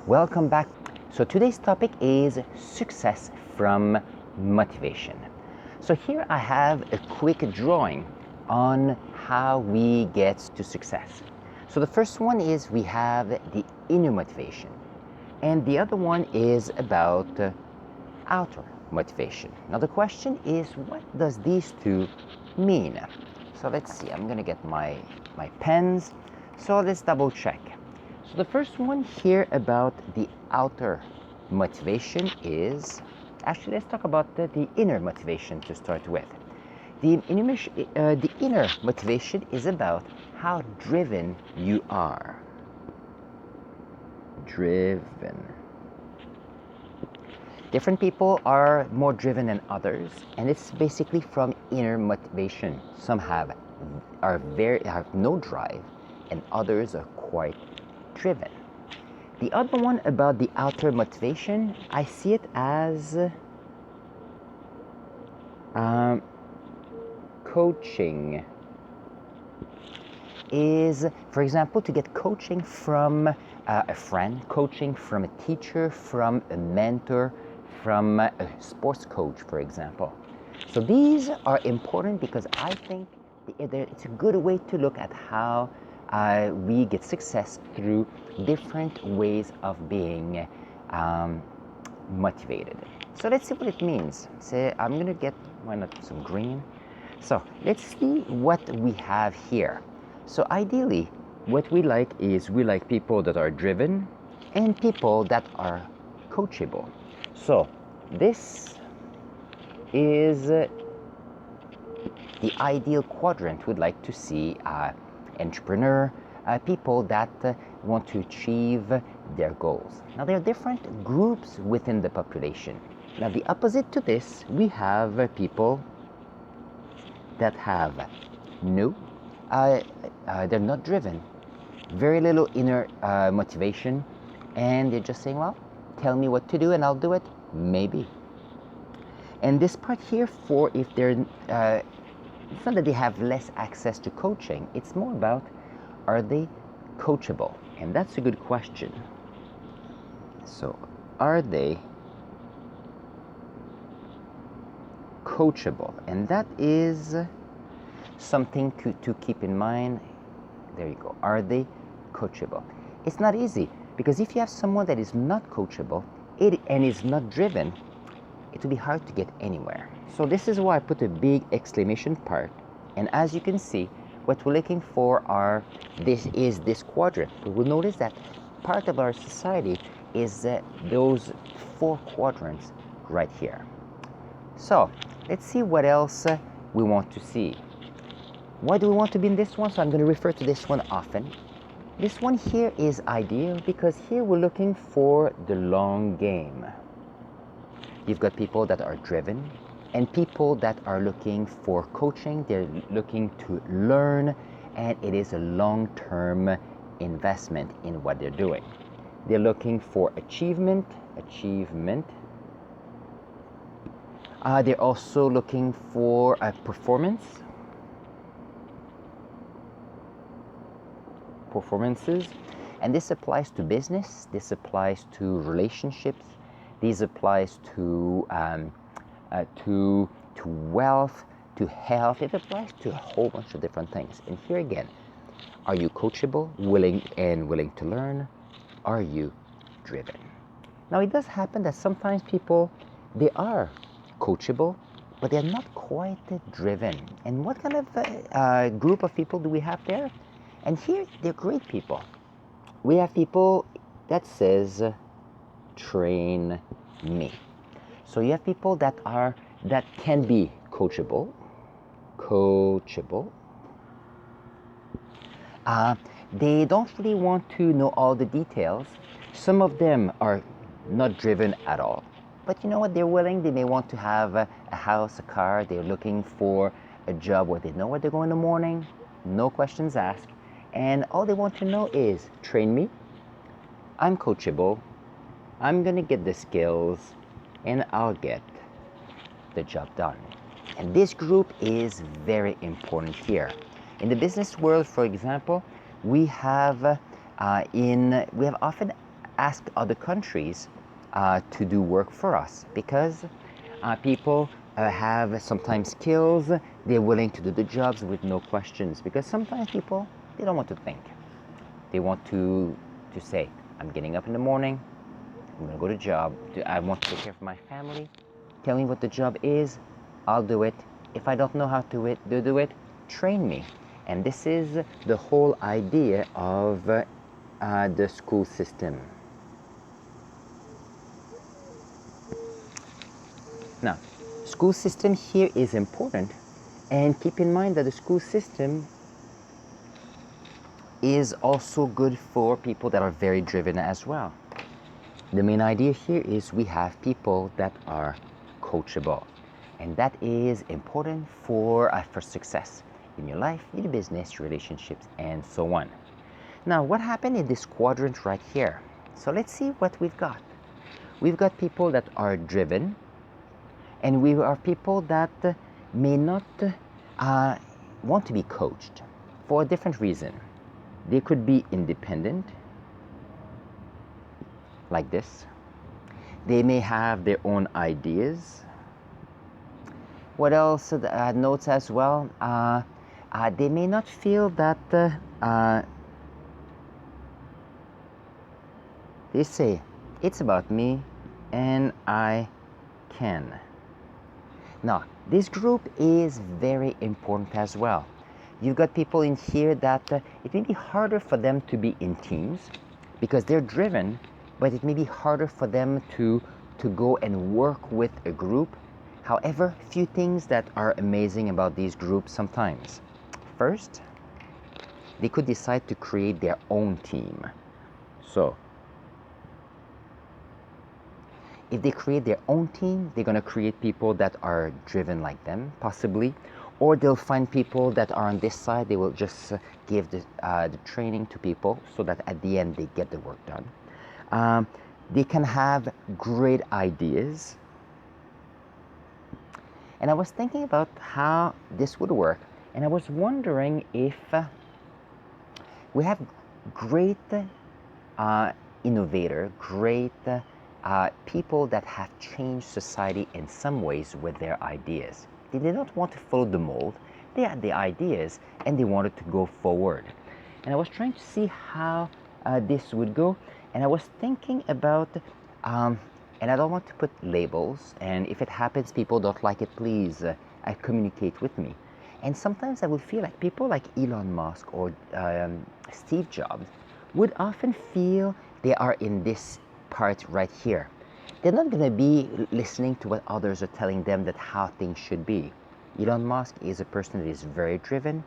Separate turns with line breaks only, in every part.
Welcome back. So today's topic is success from motivation. So here I have a quick drawing on how we get to success. So the first one is we have the inner motivation, and the other one is about outer motivation. Now the question is, what does these two mean? So let's see, I'm gonna get my pens. So let's double check. So the first one here about the outer motivation is, actually let's talk about the inner motivation to start with. The inner motivation is about how driven you are. Driven. Different people are more driven than others, and it's basically from inner motivation. Some have no drive, and others are quite driven. The other one about the outer motivation, I see it as coaching. Is, for example, to get coaching from a friend, coaching from a teacher, from a mentor, from a sports coach, for example. So these are important because I think it's a good way to look at how we get success through different ways of being motivated. So let's see what it means. Say, I'm gonna get, why not some green? So let's see what we have here. So ideally, what we like is we like people that are driven and people that are coachable. So this is the ideal quadrant we'd like to see entrepreneur, people that want to achieve their goals. Now there are different groups within the population. Now the opposite to this, we have people that have they're not driven, very little inner motivation, and they're just saying, well, tell me what to do and I'll do it, maybe. And this part here, for if they're it's not that they have less access to coaching, it's more about, are they coachable? And that's a good question. So are they coachable? And that is something to keep in mind. There you go. Are they coachable? It's not easy, because if you have someone that is not coachable and is not driven, it will be hard to get anywhere. So this is why I put a big exclamation part. And as you can see, what we're looking for is this quadrant. We will notice that part of our society is those 4 quadrants right here. So let's see what else we want to see. Why do we want to be in this one? So I'm going to refer to this one often. This one here is ideal because here we're looking for the long game. You've got people that are driven and people that are looking for coaching. They're looking to learn, and it is a long-term investment in what they're doing. They're looking for achievement. They're also looking for performances, and this applies to business, this applies to relationships, this applies to wealth, to health. It applies to a whole bunch of different things. And here again, are you coachable, willing to learn? Are you driven? Now it does happen that sometimes people, they are coachable, but they're not quite driven. And what kind of group of people do we have there? And here, they're great people. We have people that says, train me. So you have people that can be coachable. They don't really want to know all the details. Some of them are not driven at all. But you know what? They're willing. They may want to have a house, a car. They're looking for a job where they know where they're going in the morning, no questions asked. And all they want to know is, train me, I'm coachable, I'm gonna get the skills, and I'll get the job done. And this group is very important here. In the business world, for example, we have often ask other countries to do work for us, because people have sometimes skills, they're willing to do the jobs with no questions, because sometimes people, they don't want to think. They want to say, I'm getting up in the morning, I'm going to go to job, I want to take care of my family, tell me what the job is, I'll do it. If I don't know how to do it, train me. And this is the whole idea of the school system. Now, school system here is important, and keep in mind that the school system is also good for people that are very driven as well. The main idea here is we have people that are coachable, and that is important for success in your life, in your business, relationships, and so on. Now, what happened in this quadrant right here? So let's see what we've got. We've got people that are driven, and we are people that may not want to be coached for a different reason. They could be independent, like this. They may have their own ideas. What else notes as well? They may not feel that they say, it's about me and I can. Now, this group is very important as well. You've got people in here that it may be harder for them to be in teams because they're driven, but it may be harder for them to go and work with a group. However, few things that are amazing about these groups sometimes. First, they could decide to create their own team. So, if they create their own team, they're going to create people that are driven like them, possibly. Or they'll find people that are on this side. They will just give the training to people so that at the end they get the work done. They can have great ideas. And I was thinking about how this would work. And I was wondering if we have great innovator, great people that have changed society in some ways with their ideas. They did not want to follow the mold. They had the ideas and they wanted to go forward. And I was trying to see how this would go. And I was thinking about, and I don't want to put labels. And if it happens, people don't like it, please communicate with me. And sometimes I would feel like people like Elon Musk or Steve Jobs would often feel they are in this part right here. They're not going to be listening to what others are telling them that how things should be. Elon Musk is a person that is very driven,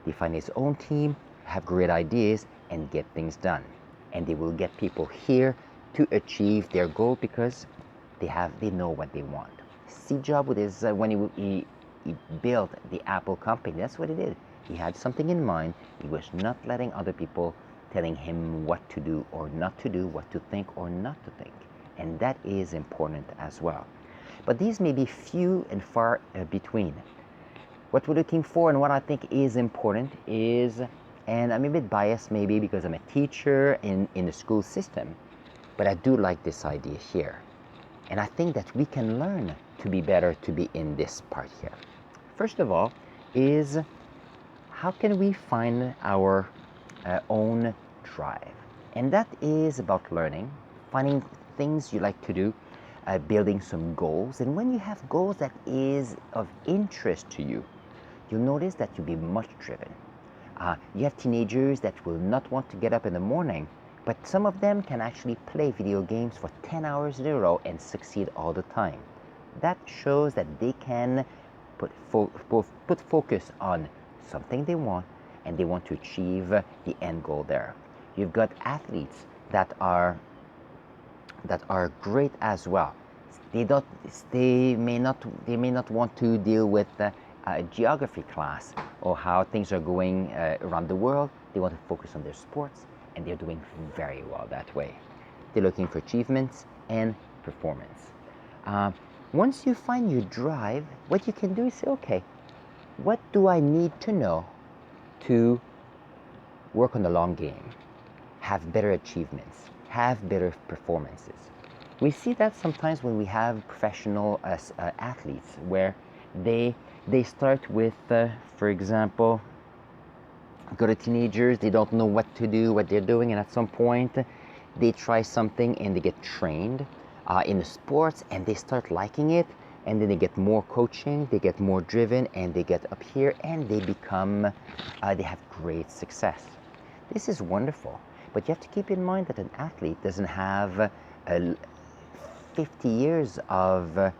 define his own team, have great ideas, and get things done. And they will get people here to achieve their goal because they know what they want. Steve Jobs with his, when he built the Apple company, that's what he did. He had something in mind. He was not letting other people telling him what to do or not to do, what to think or not to think. And that is important as well. But these may be few and far between. What we're looking for and what I think is important is, and I'm a bit biased maybe because I'm a teacher in the school system, but I do like this idea here. And I think that we can learn to be better to be in this part here. First of all is, how can we find our own drive? And that is about learning, finding things you like to do, building some goals. And when you have goals that is of interest to you, you'll notice that you'll be much driven. You have teenagers that will not want to get up in the morning, but some of them can actually play video games for 10 hours in a row and succeed all the time. That shows that they can put focus on something they want, and they want to achieve the end goal there. You've got athletes that are great as well. They may not want to deal with a geography class or how things are going around the world. They want to focus on their sports, and they're doing very well that way. They're looking for achievements and performance. Once you find your drive, what you can do is say, okay, what do I need to know to work on the long game, have better achievements, have better performances. We see that sometimes when we have professional athletes where they start with, for example, go to teenagers, they don't know what to do, what they're doing, and at some point they try something and they get trained in the sports and they start liking it, and then they get more coaching, they get more driven, and they get up here and they become, they have great success. This is wonderful, but you have to keep in mind that an athlete doesn't have 50 years of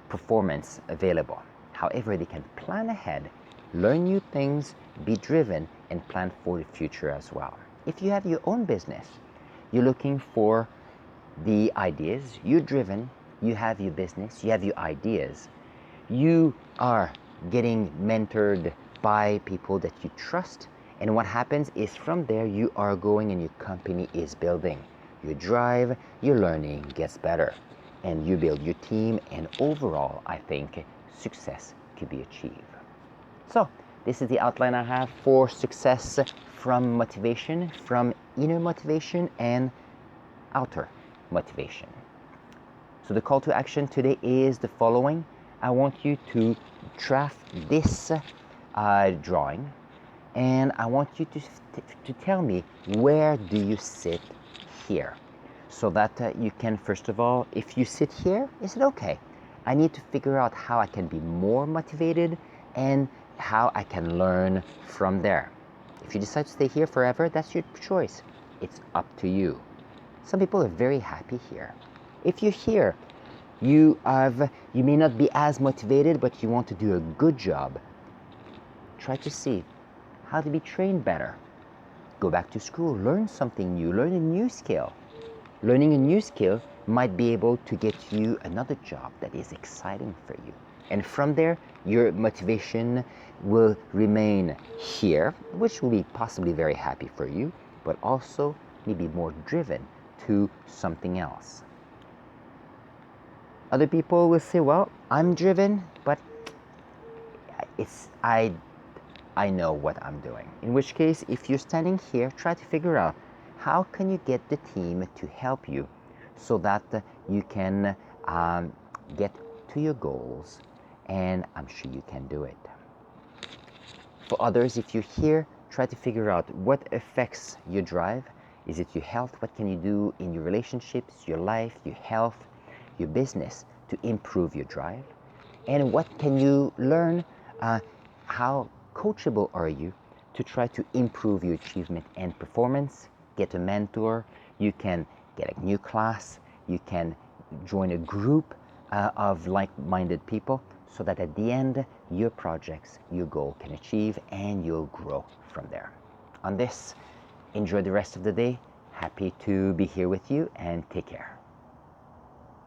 performance available. However, they can plan ahead, learn new things, be driven, and plan for the future as well. If you have your own business, you're looking for the ideas, you're driven, you have your business, you have your ideas, you are getting mentored by people that you trust, and what happens is from there you are going and your company is building. You drive, your learning gets better, and you build your team, and overall I think success could be achieved. So this is the outline I have for success from motivation, from inner motivation and outer motivation. So the call to action today is the following. I want you to draft this drawing, and I want you to tell me, where do you sit here? So that you can, first of all, if you sit here, is it okay? I need to figure out how I can be more motivated and how I can learn from there. If you decide to stay here forever, that's your choice. It's up to you. Some people are very happy here. If you're here, you may not be as motivated, but you want to do a good job. Try to see how to be trained better. Go back to school, learn something new, learn a new skill. Learning a new skill might be able to get you another job that is exciting for you. And from there, your motivation will remain here, which will be possibly very happy for you, but also maybe more driven to something else. Other people will say, well, I'm driven, but I know what I'm doing. In which case, if you're standing here, try to figure out how can you get the team to help you so that you can get to your goals, and I'm sure you can do it. For others, if you're here, try to figure out what affects your drive. Is it your health? What can you do in your relationships, your life, your health, your business to improve your drive? And what can you learn? How coachable are you to try to improve your achievement and performance? Get a mentor. You can get a new class. You can join a group of like-minded people so that at the end, your projects, your goal can achieve, and you'll grow from there. On this, enjoy the rest of the day. Happy to be here with you, and take care.